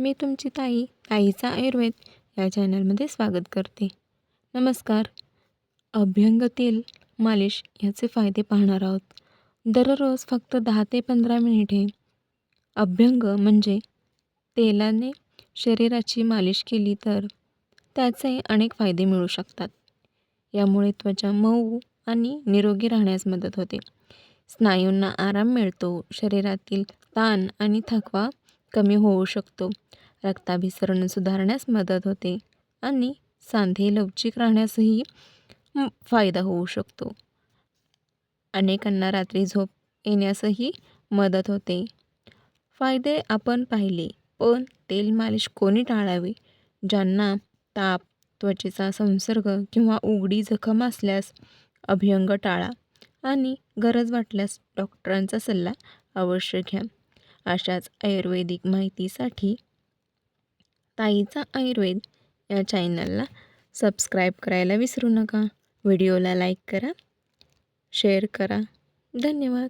मी तुमची ताईचा आयुर्वेद या चॅनलमध्ये स्वागत करते. नमस्कार. अभ्यंग तेल मालिश याचे फायदे पाहणार आहोत. दररोज फक्त 10 ते 15 मिनिटे अभ्यंग म्हणजे तेलाने शरीराची मालिश केली तर त्याचे अनेक फायदे मिळू शकतात. यामुळे त्वचा मऊ आणि निरोगी राहण्यास मदत होते. स्नायूंना आराम मिळतो. शरीरातील ताण आणि थकवा कमी होऊ शकतो. रक्ताभिसरण सुधारण्यास मदत होते आणि सांधे लवचिक राहण्यासही फायदा होऊ शकतो. अनेकांना रात्री झोप येण्यासही मदत होते. फायदे आपण पाहिले, पण तेल मालिश कोणी टाळावी? ज्यांना ताप, त्वचेचा संसर्ग किंवा उघडी जखम असल्यास अभ्यंग टाळा आणि गरज वाटल्यास डॉक्टरांचा सल्ला अवश्य घ्या. अशाच आयुर्वेदिक माहितीसाठी ताईचा आयुर्वेद या चॅनलला सबस्क्राईब करायला विसरू नका. व्हिडिओला लाईक करा, शेअर करा. धन्यवाद.